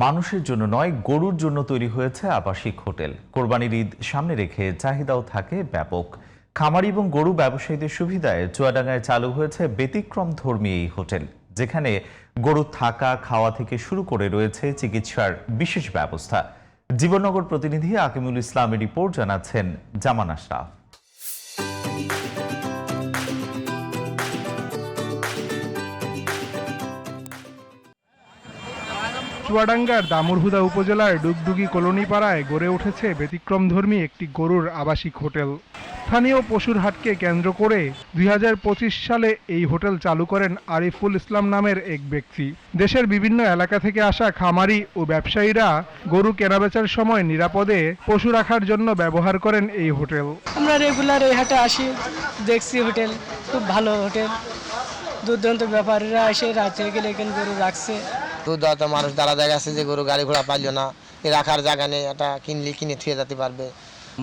মানুষের জন্য নয়, গরুর জন্য তৈরি হয়েছে আবাসিক হোটেল। কোরবানির ঈদ সামনে রেখে চাহিদাও থাকে ব্যাপক। খামারি এবং গরু ব্যবসায়ীদের সুবিধায় চুয়াডাঙ্গায় চালু হয়েছে ব্যতিক্রমধর্মী এই হোটেল, যেখানে গরু থাকা খাওয়া থেকে শুরু করে রয়েছে চিকিৎসার বিশেষ ব্যবস্থা। জীবননগর প্রতিনিধি আকিমুল ইসলামের রিপোর্ট, জানাচ্ছেন জামান আশরাফ। চুয়াডাঙ্গার দামুড়হুদা উপজেলার ডুগডুগি কলোনি পাড়ায় গড়ে উঠেছে ব্যতিক্রমধর্মী একটি গরুর আবাসিক হোটেল। স্থানীয় পশুর হাটকে কেন্দ্র করে ২০২৫ সালে এই হোটেল চালু করেন আরিফুল ইসলাম নামের এক ব্যক্তি। দেশের বিভিন্ন এলাকা থেকে আসা খামারি ও ব্যবসায়ীরা গরু কেনাবেচার সময় নিরাপদে পশু রাখার জন্য ব্যবহার করেন এই হোটেল। আমরা রেগুলার এই হাটে আসি, দেখছি হোটেল খুব ভালো হোটেল। দুর্দান্ত ব্যাপারীরা এসে রাতে গেলে এখানে গরু রাখছে। দুধ মানুষ দাঁড়া জায়গা আছে যে গরু গাড়ি ঘোড়া পাইল না, রাখার জায়গা নেই, এটা কিনে থুয়ে যেতে পারবে।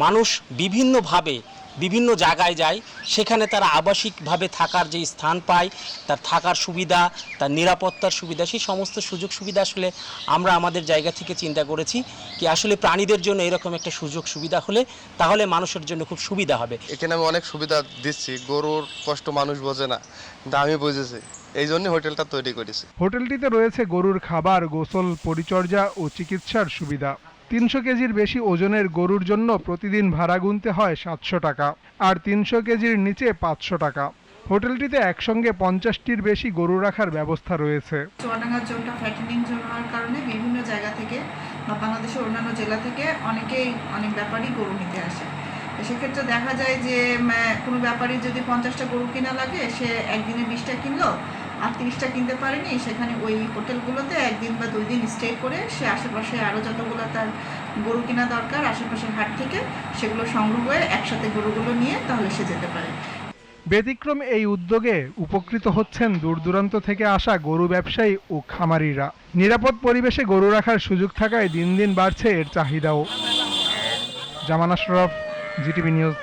মানুষ বিভিন্নভাবে বিভিন্ন জায়গায় যায়, সেখানে তারা আবাসিকভাবে থাকার যে স্থান পায়, তার থাকার সুবিধা, তার নিরাপত্তার সুবিধা, সেই সমস্ত সুযোগ সুবিধা আসলে আমরা আমাদের জায়গা থেকে চিন্তা করেছি কি আসলে প্রাণীদের জন্য এরকম একটা সুযোগ সুবিধা হলে তাহলে মানুষের জন্য খুব সুবিধা হবে। এখানে আমি অনেক সুবিধা দিচ্ছি, গরুর কষ্ট মানুষ বোঝে না, কিন্তু আমি বুঝেছি, এই জন্য হোটেলটা তৈরি করেছি। হোটেলটিতে রয়েছে গরুর খাবার, গোসল, পরিচর্যা ও চিকিৎসার সুবিধা। ৩০০ কেজির বেশি ওজনের গরুর জন্য প্রতিদিন ভাড়া গুনতে হয় ৭০০ টাকা, আর ৩০০ কেজির নিচে ৫০০ টাকা। হোটেলটিতে একসঙ্গে ৫০টির বেশি গরু রাখার ব্যবস্থা রয়েছে। চুয়াডাঙ্গা জোনটা ফ্যাটেনিং জোন হওয়ার কারণে বিভিন্ন জায়গা থেকে বা বাংলাদেশের অন্যান্য জেলা থেকে অনেক ব্যাপারী গরু নিতে আসে। সেক্ষেত্রে দেখা যায় যে কোনো ব্যাপারী যদি 50টা গরু কেনা লাগে, সে একদিনে 20টা কিনলো আর 30টা কিনতে পারেনি, সেখানে ওই হোটেলগুলোতে একদিন বা 2 দিন স্টে করে সে আশেপাশে আরও যতগুলো তার গরু কেনা দরকার আশেপাশের হাট থেকে সেগুলো সংগ্রহ করে একসাথে গরুগুলো নিয়ে তাহলে সে যেতে পারে। ব্যতিক্রম এই উদ্যোগে উপকৃত হচ্ছেন দূর দূরান্ত থেকে আসা গরু ব্যবসায়ী ও খামারিরা। নিরাপদ পরিবেশে গরু রাখার সুযোগ থাকায় দিন দিন বাড়ছে এর চাহিদাও। জামান আশরাফ, জিটিভি নিউজ।